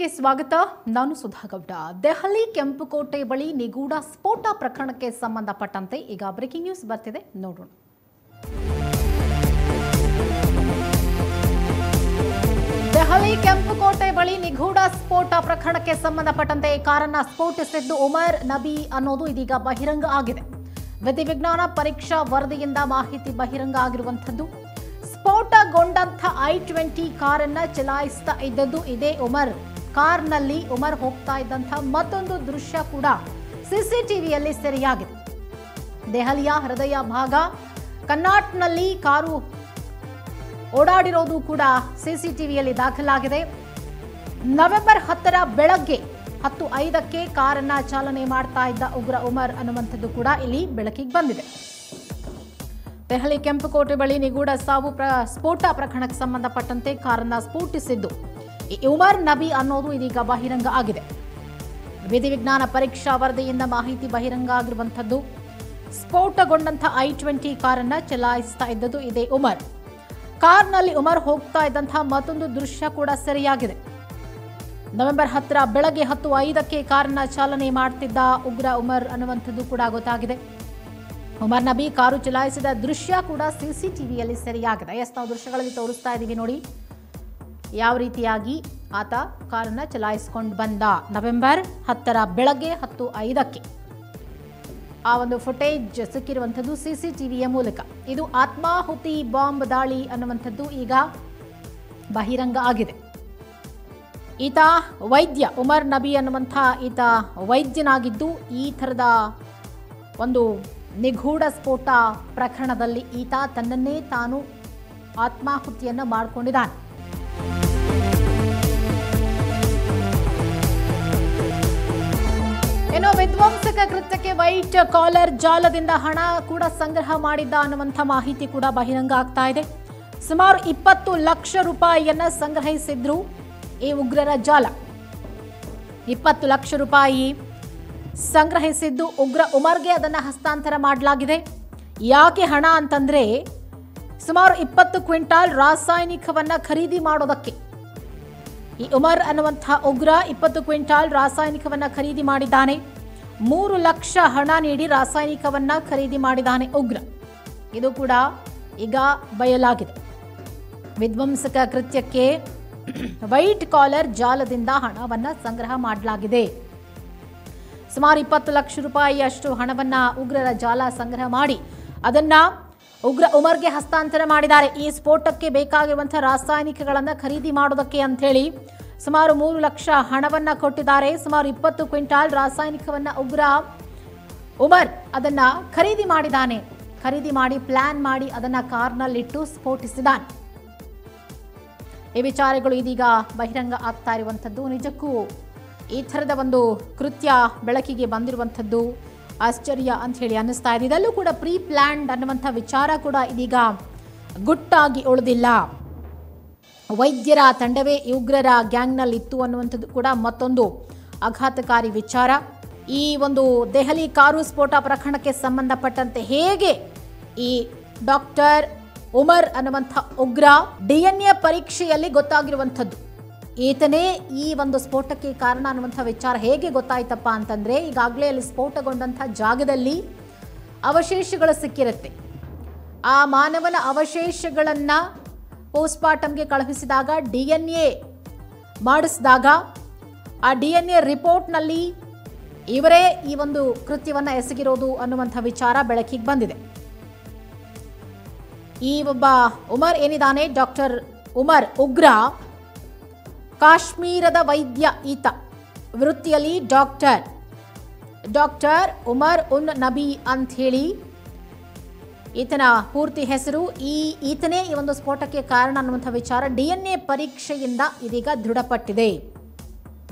ನ್ಯೂಸ್ಗೆ ಸ್ವಾಗತ. ನಾನು ಸುಧಾಗೌಡ. ದೆಹಲಿ ಕೆಂಪುಕೋಟೆ ಬಳಿ ನಿಗೂಢ ಸ್ಫೋಟ ಪ್ರಕರಣಕ್ಕೆ ಸಂಬಂಧಪಟ್ಟಂತೆ ಈಗ ಬ್ರೇಕಿಂಗ್ ನ್ಯೂಸ್ ಬರ್ತಿದೆ, ನೋಡೋಣ. ದೆಹಲಿ ಕೆಂಪುಕೋಟೆ ಬಳಿ ನಿಗೂಢ ಸ್ಫೋಟ ಪ್ರಕರಣಕ್ಕೆ ಸಂಬಂಧಪಟ್ಟಂತೆ ಕಾರನ್ನ ಸ್ಫೋಟಿಸಿದ್ದು ಉಮರ್ ನಬಿ ಅನ್ನೋದು ಇದೀಗ ಬಹಿರಂಗ ಆಗಿದೆ. ವಿಧಿವಿಜ್ಞಾನ ಪರೀಕ್ಷಾ ವರದಿಯಿಂದ ಮಾಹಿತಿ ಬಹಿರಂಗ ಆಗಿರುವಂಥದ್ದು. ಸ್ಫೋಟಗೊಂಡಂಥ i20 ಕಾರನ್ನ ಚಲಾಯಿಸ್ತಾ ಇದ್ದದ್ದು ಇದೇ ಉಮರ್. ಕಾರ್ನಲ್ಲಿ ಉಮರ್ ಹೋಗ್ತಾ ಇದ್ದಂಥ ಮತ್ತೊಂದು ದೃಶ್ಯ ಕೂಡ ಸಿಸಿಟಿವಿಯಲ್ಲಿ ಸೆರೆಯಾಗಿದೆ. ದೆಹಲಿಯ ಹೃದಯ ಭಾಗ ಕನ್ನಾಟ್ನಲ್ಲಿ ಕಾರು ಓಡಾಡಿರೋದು ಕೂಡ ಸಿಸಿಟಿವಿಯಲ್ಲಿ ದಾಖಲಾಗಿದೆ. ನವೆಂಬರ್ 10ರ ಬೆಳಗ್ಗೆ 10:05ಕ್ಕೆ ಕಾರನ್ನ ಚಾಲನೆ ಮಾಡ್ತಾ ಇದ್ದ ಉಗ್ರ ಉಮರ್ ಅನ್ನುವಂಥದ್ದು ಕೂಡ ಇಲ್ಲಿ ಬೆಳಕಿಗೆ ಬಂದಿದೆ. ದೆಹಲಿ ಕೆಂಪುಕೋಟೆ ಬಳಿ ನಿಗೂಢ ಸ್ಫೋಟ ಪ್ರಕರಣಕ್ಕೆ ಸಂಬಂಧಪಟ್ಟಂತೆ ಕಾರನ್ನ ಸ್ಫೋಟಿಸಿದ್ದು ಉಮರ್ ನಬಿ ಅನ್ನೋದು ಇದೀಗ ಬಹಿರಂಗ ಆಗಿದೆ. ವಿಧಿವಿಜ್ಞಾನ ಪರೀಕ್ಷಾ ವರದಿಯಿಂದ ಮಾಹಿತಿ ಬಹಿರಂಗ ಆಗಿರುವಂಥದ್ದು. ಸ್ಫೋಟಗೊಂಡಂಥ i20 ಕಾರನ್ನ ಚಲಾಯಿಸ್ತಾ ಇದ್ದದ್ದು ಇದೇ ಉಮರ್. ಕಾರ್ನಲ್ಲಿ ಉಮರ್ ಹೋಗ್ತಾ ಇದ್ದಂತಹ ಮತ್ತೊಂದು ದೃಶ್ಯ ಕೂಡ ಸೆರೆಯಾಗಿದೆ. ನವೆಂಬರ್ 10ರ ಬೆಳಗ್ಗೆ 10:05ಕ್ಕೆ ಕಾರನ್ನ ಚಾಲನೆ ಮಾಡ್ತಿದ್ದ ಉಗ್ರ ಉಮರ್ ಅನ್ನುವಂಥದ್ದು ಕೂಡ ಗೊತ್ತಾಗಿದೆ. ಉಮರ್ ನಬಿ ಕಾರು ಚಲಾಯಿಸಿದ ದೃಶ್ಯ ಕೂಡ ಸಿಸಿಟಿವಿಯಲ್ಲಿ ಸೆರೆಯಾಗಿದೆ. ನಾವು ದೃಶ್ಯಗಳಲ್ಲಿ ತೋರಿಸ್ತಾ ಇದ್ದೀವಿ ನೋಡಿ, ಯಾವ ರೀತಿಯಾಗಿ ಆತ ಕಾರನ್ನ ಚಲಾಯಿಸಿಕೊಂಡು ಬಂದ. ನವೆಂಬರ್ 10ರ ಬೆಳಗ್ಗೆ 10:05ಕ್ಕೆ ಆ ಒಂದು ಫುಟೇಜ್ ಸಿಕ್ಕಿರುವಂಥದ್ದು ಸಿಸಿಟಿವಿಯ ಮೂಲಕ. ಇದು ಆತ್ಮಾಹುತಿ ಬಾಂಬ್ ದಾಳಿ ಅನ್ನುವಂಥದ್ದು ಈಗ ಬಹಿರಂಗ ಆಗಿದೆ. ಈತ ವೈದ್ಯ, ಉಮರ್ ನಬಿ ಅನ್ನುವಂಥ ಈತ ವೈದ್ಯನಾಗಿದ್ದು ಈ ಥರದ ಒಂದು ನಿಗೂಢ ಸ್ಫೋಟ ಪ್ರಕರಣದಲ್ಲಿ ಈತ ತನ್ನನ್ನೇ ತಾನು ಆತ್ಮಾಹುತಿಯನ್ನು ಮಾಡಿಕೊಂಡಿದ್ದಾನೆ. ಇನ್ನು ವಿಧ್ವಂಸಕ ಕೃತ್ಯಕ್ಕೆ ವೈಟ್ ಕಾಲರ್ ಜಾಲದಿಂದ ಹಣ ಕೂಡ ಸಂಗ್ರಹ ಮಾಡಿದ್ದ ಅನ್ನುವಂಥ ಮಾಹಿತಿ ಕೂಡ ಬಹಿರಂಗ ಆಗ್ತಾ ಇದೆ. ಸುಮಾರು 20 ಲಕ್ಷ ರೂಪಾಯಿಯನ್ನ ಸಂಗ್ರಹಿಸಿದ್ರು ಈ ಉಗ್ರರ ಜಾಲ. 20 ಲಕ್ಷ ರೂಪಾಯಿ ಸಂಗ್ರಹಿಸಿದ್ದು ಉಗ್ರ ಉಮರ್ಗೆ ಅದನ್ನು ಹಸ್ತಾಂತರ ಮಾಡಲಾಗಿದೆ. ಯಾಕೆ ಹಣ ಅಂತಂದ್ರೆ ಸುಮಾರು 20 ಕ್ವಿಂಟಾಲ್ ರಾಸಾಯನಿಕವನ್ನ ಖರೀದಿ ಮಾಡೋದಕ್ಕೆ ಈ ಉಮರ್ ಅನ್ನುವಂಥ ಉಗ್ರ 20 ಕ್ವಿಂಟಾಲ್ ರಾಸಾಯನಿಕವನ್ನ ಖರೀದಿ ಮಾಡಿದ್ದಾನೆ. 3 ಲಕ್ಷ ಹಣ ನೀಡಿ ರಾಸಾಯನಿಕವನ್ನ ಖರೀದಿ ಮಾಡಿದ್ದಾನೆ ಉಗ್ರ. ಇದು ಕೂಡ ಈಗ ಬಯಲಾಗಿದೆ. ವಿಧ್ವಂಸಕ ಕೃತ್ಯಕ್ಕೆ ವೈಟ್ ಕಾಲರ್ ಜಾಲದಿಂದ ಹಣವನ್ನ ಸಂಗ್ರಹ ಮಾಡಲಾಗಿದೆ. ಸುಮಾರು 20 ಲಕ್ಷ ರೂಪಾಯಿಯಷ್ಟು ಹಣವನ್ನ ಉಗ್ರರ ಜಾಲ ಸಂಗ್ರಹ ಮಾಡಿ ಅದನ್ನ ಉಗ್ರ ಉಮರ್ಗೆ ಹಸ್ತಾಂತರ ಮಾಡಿದ್ದಾರೆ. ಈ ಸ್ಫೋಟಕ್ಕೆ ಬೇಕಾಗಿರುವಂತಹ ರಾಸಾಯನಿಕಗಳನ್ನು ಖರೀದಿ ಮಾಡೋದಕ್ಕೆ ಅಂತ ಹೇಳಿ ಸುಮಾರು 3 ಲಕ್ಷ ಹಣವನ್ನ ಕೊಟ್ಟಿದ್ದಾರೆ. ಸುಮಾರು 20 ಕ್ವಿಂಟಾಲ್ ರಾಸಾಯನಿಕವನ್ನ ಉಮರ್ ಅದನ್ನ ಖರೀದಿ ಮಾಡಿದ್ದಾನೆ. ಖರೀದಿ ಮಾಡಿ ಪ್ಲಾನ್ ಮಾಡಿ ಅದನ್ನ ಕಾರ್ನಲ್ಲಿಟ್ಟು ಸ್ಫೋಟಿಸಿದ್ದಾನೆ. ಈ ವಿಚಾರಗಳು ಇದೀಗ ಬಹಿರಂಗ ಆಗ್ತಾ ಇರುವಂಥದ್ದು. ನಿಜಕ್ಕೂ ಈ ಥರದ ಒಂದು ಕೃತ್ಯ ಬೆಳಕಿಗೆ ಬಂದಿರುವಂಥದ್ದು ಆಶ್ಚರ್ಯ ಅಂತ ಹೇಳಿ ಅನ್ನಿಸ್ತಾ ಇದೆ. ಇದಲ್ಲೂ ಕೂಡ ಪ್ರೀ ಪ್ಲ್ಯಾನ್ಡ್ ಅನ್ನುವಂಥ ವಿಚಾರ ಕೂಡ ಇದೀಗ ಗುಟ್ಟಾಗಿ ಉಳಿದಿಲ್ಲ. ವೈದ್ಯರ ತಂಡವೇ ಈ ಉಗ್ರರ ಗ್ಯಾಂಗ್ನಲ್ಲಿ ಇತ್ತು ಅನ್ನುವಂಥದ್ದು ಕೂಡ ಮತ್ತೊಂದು ಆಘಾತಕಾರಿ ವಿಚಾರ. ಈ ಒಂದು ದೆಹಲಿ ಕಾರು ಸ್ಫೋಟ ಪ್ರಕರಣಕ್ಕೆ ಸಂಬಂಧಪಟ್ಟಂತೆ ಹೇಗೆ ಈ ಡಾಕ್ಟರ್ ಉಮರ್ ಅನ್ನುವಂಥ ಉಗ್ರ DNA ಪರೀಕ್ಷೆಯಲ್ಲಿ ಗೊತ್ತಾಗಿರುವಂಥದ್ದು, ಈತನೇ ಈ ಒಂದು ಸ್ಫೋಟಕ್ಕೆ ಕಾರಣ ಅನ್ನುವಂಥ ವಿಚಾರ ಹೇಗೆ ಗೊತ್ತಾಯ್ತಪ್ಪ ಅಂತಂದ್ರೆ, ಈಗಾಗಲೇ ಅಲ್ಲಿ ಸ್ಫೋಟಗೊಂಡಂಥ ಜಾಗದಲ್ಲಿ ಅವಶೇಷಗಳು ಸಿಕ್ಕಿರುತ್ತೆ. ಆ ಮಾನವನ ಅವಶೇಷಗಳನ್ನ ಪೋಸ್ಟ್ಮಾರ್ಟಮ್ಗೆ ಕಳುಹಿಸಿದಾಗ DNA ಮಾಡಿಸಿದಾಗ ಆ DNA ರಿಪೋರ್ಟ್ನಲ್ಲಿ ಇವರೇ ಈ ಒಂದು ಕೃತ್ಯವನ್ನು ಎಸಗಿರೋದು ಅನ್ನುವಂಥ ವಿಚಾರ ಬೆಳಕಿಗೆ ಬಂದಿದೆ. ಈ ಒಬ್ಬ ಉಮರ್ ಏನಿದ್ದಾನೆ, ಡಾಕ್ಟರ್ ಉಮರ್ ಉಗ್ರ, ಕಾಶ್ಮೀರದ ವೈದ್ಯ ಈತ. ವೃತ್ತಿಯಲ್ಲಿ ಡಾಕ್ಟರ್ ಉಮರ್ ಉನ್ ನಬಿ ಅಂತ ಹೇಳಿ ಈತನ ಪೂರ್ತಿ ಹೆಸರು. ಈತನೇ ಈ ಒಂದು ಸ್ಫೋಟಕ್ಕೆ ಕಾರಣ ಅನ್ನುವಂಥ ವಿಚಾರ DNA ಪರೀಕ್ಷೆಯಿಂದ ಇದೀಗ ದೃಢಪಟ್ಟಿದೆ.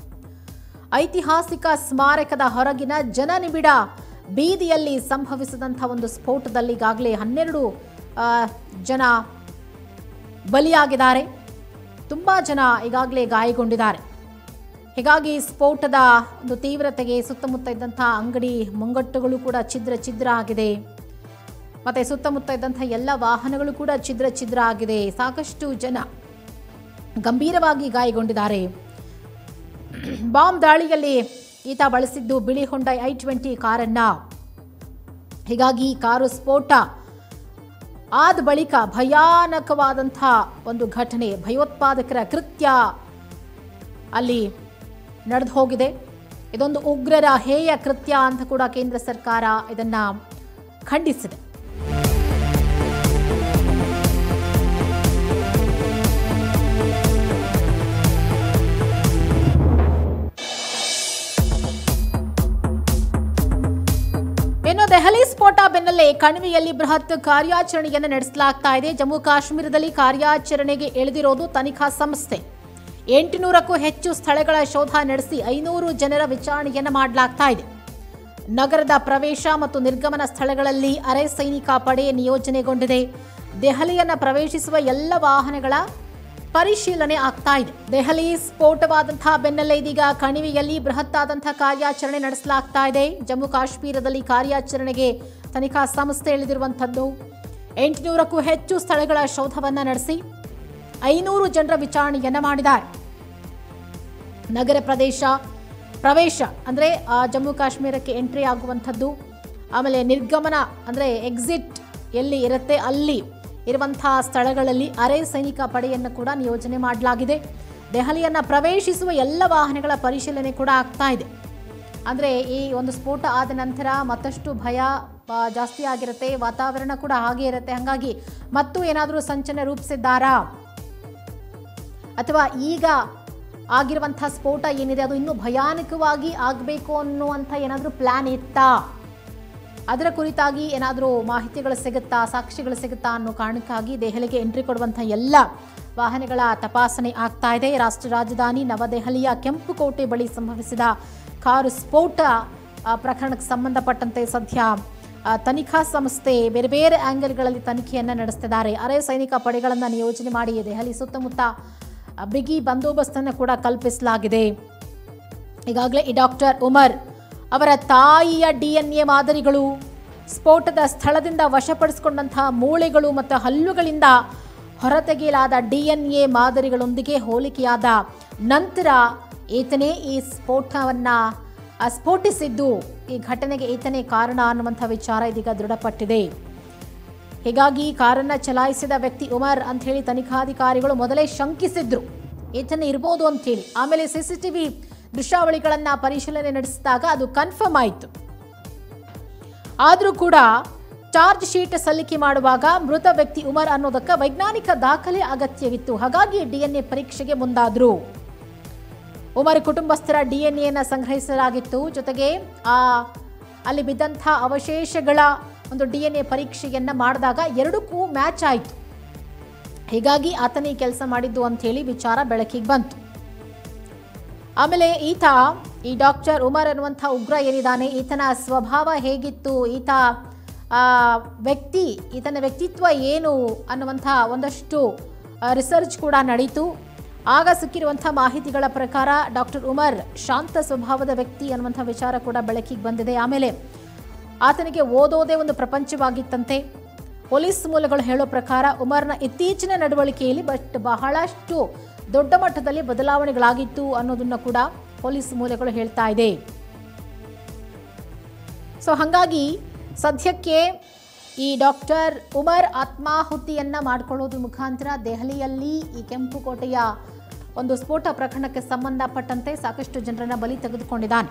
ಐತಿಹಾಸಿಕ ಸ್ಮಾರಕದ ಹೊರಗಿನ ಜನನಿಬಿಡ ಬೀದಿಯಲ್ಲಿ ಸಂಭವಿಸಿದಂಥ ಒಂದು ಸ್ಫೋಟದಲ್ಲಿ ಈಗಾಗಲೇ 12 ಜನ ಬಲಿಯಾಗಿದ್ದಾರೆ. ತುಂಬ ಜನ ಈಗಾಗಲೇ ಗಾಯಗೊಂಡಿದ್ದಾರೆ. ಹೀಗಾಗಿ ಸ್ಫೋಟದ ಒಂದು ತೀವ್ರತೆಗೆ ಸುತ್ತಮುತ್ತ ಇದ್ದಂಥ ಅಂಗಡಿ ಮುಂಗಟ್ಟುಗಳು ಕೂಡ ಛಿದ್ರ ಆಗಿದೆ. ಮತ್ತು ಸುತ್ತಮುತ್ತ ಇದ್ದಂಥ ಎಲ್ಲ ವಾಹನಗಳು ಕೂಡ ಛಿದ್ರ ಆಗಿದೆ. ಸಾಕಷ್ಟು ಜನ ಗಂಭೀರವಾಗಿ ಗಾಯಗೊಂಡಿದ್ದಾರೆ. ಬಾಂಬ್ ದಾಳಿಯಲ್ಲಿ ಈತ ಬಳಸಿದ್ದು ಬಿಳಿ ಹೊಂಡೈ i20 ಕಾರನ್ನು. ಹೀಗಾಗಿ ಕಾರು ಸ್ಫೋಟ ಆದ ಬಳಿಕ ಭಯಾನಕವಾದಂಥ ಒಂದು ಘಟನೆ, ಭಯೋತ್ಪಾದಕರ ಕೃತ್ಯ ಅಲ್ಲಿ ನಡೆದು ಹೋಗಿದೆ. ಇದೊಂದು ಉಗ್ರರ ಹೇಯ ಕೃತ್ಯ ಅಂತ ಕೂಡ ಕೇಂದ್ರ ಸರ್ಕಾರ ಇದನ್ನ ಖಂಡಿಸಿದೆ. ಇನ್ನು ದೆಹಲಿ ಸ್ಫೋಟ ಬೆನ್ನಲ್ಲೇ ಕಣಿವೆಯಲ್ಲಿ ಬೃಹತ್ ಕಾರ್ಯಾಚರಣೆಯನ್ನು ನಡೆಸಲಾಗ್ತಾ ಇದೆ. ಜಮ್ಮು ಕಾಶ್ಮೀರದಲ್ಲಿ ಕಾರ್ಯಾಚರಣೆಗೆ ಇಳಿದಿರೋದು ತನಿಖಾ ಸಂಸ್ಥೆ. 800ಕ್ಕೂ ಹೆಚ್ಚು ಸ್ಥಳಗಳ ಶೋಧ ನಡೆಸಿ 500 ಜನರ ವಿಚಾರಣೆಯನ್ನು ಮಾಡಲಾಗ್ತಾ ಇದೆ. ನಗರದ ಪ್ರವೇಶ ಮತ್ತು ನಿರ್ಗಮನ ಸ್ಥಳಗಳಲ್ಲಿ ಅರೆ ಸೈನಿಕ ಪಡೆ ನಿಯೋಜನೆಗೊಂಡಿದೆ. ದೆಹಲಿಯನ್ನು ಪ್ರವೇಶಿಸುವ ಎಲ್ಲ ವಾಹನಗಳ ಪರಿಶೀಲನೆ ಆಗ್ತಾ ಇದೆ. ದೆಹಲಿ ಸ್ಫೋಟವಾದಂತಹ ಬೆನ್ನಲ್ಲೇ ಇದೀಗ ಕಣಿವೆಯಲ್ಲಿ ಬೃಹತ್ ಆದಂತಹ ಕಾರ್ಯಾಚರಣೆ ನಡೆಸಲಾಗ್ತಾ ಇದೆ. ಜಮ್ಮು ಕಾಶ್ಮೀರದಲ್ಲಿ ಕಾರ್ಯಾಚರಣೆಗೆ ತನಿಖಾ ಸಂಸ್ಥೆ ಇಳಿದಿರುವಂಥದ್ದು. 800ಕ್ಕೂ ಹೆಚ್ಚು ಸ್ಥಳಗಳ ಶೋಧವನ್ನು ನಡೆಸಿ 500 ಜನರ ವಿಚಾರಣೆಯನ್ನ ಮಾಡಿದ್ದಾರೆ. ನಗರ ಪ್ರವೇಶ ಅಂದರೆ ಜಮ್ಮು ಕಾಶ್ಮೀರಕ್ಕೆ ಎಂಟ್ರಿ ಆಗುವಂಥದ್ದು, ಆಮೇಲೆ ನಿರ್ಗಮನ ಅಂದರೆ ಎಕ್ಸಿಟ್ ಎಲ್ಲಿ ಇರುತ್ತೆ ಅಲ್ಲಿ ಇರುವಂತಹ ಸ್ಥಳಗಳಲ್ಲಿ ಅರೆ ಸೈನಿಕ ಪಡೆಯನ್ನು ಕೂಡ ನಿಯೋಜನೆ ಮಾಡಲಾಗಿದೆ. ದೆಹಲಿಯನ್ನು ಪ್ರವೇಶಿಸುವ ಎಲ್ಲ ವಾಹನಗಳ ಪರಿಶೀಲನೆ ಕೂಡ ಆಗ್ತಾ ಇದೆ. ಅಂದರೆ ಈ ಒಂದು ಸ್ಫೋಟ ಆದ ನಂತರ ಮತ್ತಷ್ಟು ಭಯ ಜಾಸ್ತಿ ಆಗಿರುತ್ತೆ, ವಾತಾವರಣ ಕೂಡ ಹಾಗೆ ಇರುತ್ತೆ. ಹಾಗಾಗಿ ಮತ್ತು ಏನಾದರೂ ಸಂಚಲನ ರೂಪಿಸಿದ್ದಾರಾ ಅಥವಾ ಈಗ ಆಗಿರುವಂಥ ಸ್ಫೋಟ ಏನಿದೆ ಅದು ಇನ್ನೂ ಭಯಾನಕವಾಗಿ ಆಗಬೇಕು ಅನ್ನುವಂಥ ಏನಾದರೂ ಪ್ಲ್ಯಾನ್ ಇತ್ತಾ, ಅದರ ಕುರಿತಾಗಿ ಏನಾದರೂ ಮಾಹಿತಿಗಳು ಸಿಗುತ್ತಾ, ಸಾಕ್ಷಿಗಳು ಸಿಗುತ್ತಾ ಅನ್ನೋ ಕಾರಣಕ್ಕಾಗಿ ದೆಹಲಿಗೆ ಎಂಟ್ರಿ ಕೊಡುವಂಥ ಎಲ್ಲ ವಾಹನಗಳ ತಪಾಸಣೆ ಆಗ್ತಾ ಇದೆ. ರಾಷ್ಟ್ರ ರಾಜಧಾನಿ ನವದೆಹಲಿಯ ಕೆಂಪುಕೋಟೆ ಬಳಿ ಸಂಭವಿಸಿದ ಕಾರು ಸ್ಫೋಟ ಪ್ರಕರಣಕ್ಕೆ ಸಂಬಂಧಪಟ್ಟಂತೆ ಸದ್ಯ ತನಿಖಾ ಸಂಸ್ಥೆ ಬೇರೆ ಬೇರೆ ಆಂಗಲ್ಗಳಲ್ಲಿ ತನಿಖೆಯನ್ನು ನಡೆಸ್ತಿದ್ದಾರೆ. ಅರೆ ಸೈನಿಕ ಪಡೆಗಳನ್ನು ನಿಯೋಜನೆ ಮಾಡಿ ದೆಹಲಿ ಸುತ್ತಮುತ್ತ ಬಿಗಿ ಬಂದೋಬಸ್ತನ್ನು ಕೂಡ ಕಲ್ಪಿಸಲಾಗಿದೆ. ಈಗಾಗಲೇ ಈ ಡಾಕ್ಟರ್ ಉಮರ್ ಅವರ ತಾಯಿಯ DNA ಮಾದರಿಗಳು, ಸ್ಫೋಟದ ಸ್ಥಳದಿಂದ ವಶಪಡಿಸಿಕೊಂಡಂತಹ ಮೂಳೆಗಳು ಮತ್ತು ಹಲ್ಲುಗಳಿಂದ ಹೊರತೆಗೆಯಲಾದ DNA ಮಾದರಿಗಳೊಂದಿಗೆ ಹೋಲಿಕೆಯಾದ ನಂತರ ಈತನೇ ಈ ಸ್ಫೋಟವನ್ನು ಸ್ಫೋಟಿಸಿದ್ದು, ಈ ಘಟನೆಗೆ ಈತನೇ ಕಾರಣ ಅನ್ನುವಂಥ ವಿಚಾರ ಇದೀಗ ದೃಢಪಟ್ಟಿದೆ. ಹೀಗಾಗಿ ಕಾರನ್ನು ಚಲಾಯಿಸಿದ ವ್ಯಕ್ತಿ ಉಮರ್ ಅಂತ ಹೇಳಿ ತನಿಖಾಧಿಕಾರಿಗಳು ಮೊದಲೇ ಶಂಕಿಸಿದ್ರು, ಈತನೇ ಇರ್ಬೋದು ಅಂಥೇಳಿ. ಆಮೇಲೆ CCTV ದೃಶ್ಯಾವಳಿಗಳನ್ನು ಪರಿಶೀಲನೆ ನಡೆಸಿದಾಗ ಅದು ಕನ್ಫರ್ಮ್ ಆಯಿತು. ಆದರೂ ಕೂಡ ಚಾರ್ಜ್ ಶೀಟ್ ಸಲ್ಲಿಕೆ ಮಾಡುವಾಗ ಮೃತ ವ್ಯಕ್ತಿ ಉಮರ್ ಅನ್ನೋದಕ್ಕೆ ವೈಜ್ಞಾನಿಕ ದಾಖಲೆ ಅಗತ್ಯವಿತ್ತು. ಹಾಗಾಗಿ DNA ಪರೀಕ್ಷೆಗೆ ಮುಂದಾದ್ರು. ಉಮರ್ ಕುಟುಂಬಸ್ಥರ DNA ಸಂಗ್ರಹಿಸಲಾಗಿತ್ತು. ಜೊತೆಗೆ ಅಲ್ಲಿ ಬಿದ್ದಂಥ ಅವಶೇಷಗಳ ಒಂದು DNA ಪರೀಕ್ಷೆಯನ್ನ ಮಾಡಿದಾಗ ಎರಡಕ್ಕೂ ಮ್ಯಾಚ್ ಆಯಿತು. ಹೀಗಾಗಿ ಆತನೇ ಕೆಲಸ ಮಾಡಿದ್ದು ಅಂಥೇಳಿ ವಿಚಾರ ಬೆಳಕಿಗೆ ಬಂತು. ಆಮೇಲೆ ಈ ಡಾಕ್ಟರ್ ಉಮರ್ ಅನ್ನುವಂಥ ಉಗ್ರ ಏನಿದ್ದಾನೆ, ಈತನ ಸ್ವಭಾವ ಹೇಗಿತ್ತು, ಈತನ ವ್ಯಕ್ತಿತ್ವ ಏನು ಅನ್ನುವಂಥ ಒಂದಷ್ಟು ರಿಸರ್ಚ್ ಕೂಡ ನಡೀತು. ಆಗ ಸಿಕ್ಕಿರುವಂಥ ಮಾಹಿತಿಗಳ ಪ್ರಕಾರ ಡಾಕ್ಟರ್ ಉಮರ್ ಶಾಂತ ಸ್ವಭಾವದ ವ್ಯಕ್ತಿ ಅನ್ನುವಂಥ ವಿಚಾರ ಕೂಡ ಬೆಳಕಿಗೆ ಬಂದಿದೆ. ಆಮೇಲೆ ಆತನಿಗೆ ಓದೋದೇ ಒಂದು ಪ್ರಪಂಚವಾಗಿತ್ತಂತೆ. ಪೊಲೀಸ್ ಮೂಲಗಳು ಹೇಳೋ ಪ್ರಕಾರ ಉಮರ್ನ ಇತ್ತೀಚಿನ ನಡವಳಿಕೆಯಲ್ಲಿ ಬಹಳಷ್ಟು ದೊಡ್ಡ ಮಟ್ಟದಲ್ಲಿ ಬದಲಾವಣೆಗಳಾಗಿತ್ತು ಅನ್ನೋದನ್ನ ಕೂಡ ಪೊಲೀಸ್ ಮೂಲಗಳು ಹೇಳ್ತಾ ಇದೆ. ಸೊ ಹಾಗಾಗಿ ಸದ್ಯಕ್ಕೆ ಈ ಡಾಕ್ಟರ್ ಉಮರ್ ಆತ್ಮಾಹುತಿಯನ್ನ ಮಾಡಿಕೊಳ್ಳೋದ್ರ ಮುಖಾಂತರ ದೆಹಲಿಯಲ್ಲಿ ಈ ಕೆಂಪುಕೋಟೆಯ ಒಂದು ಸ್ಫೋಟ ಪ್ರಕರಣಕ್ಕೆ ಸಂಬಂಧಪಟ್ಟಂತೆ ಸಾಕಷ್ಟು ಜನರನ್ನ ಬಲಿ ತೆಗೆದುಕೊಂಡಿದ್ದಾನೆ.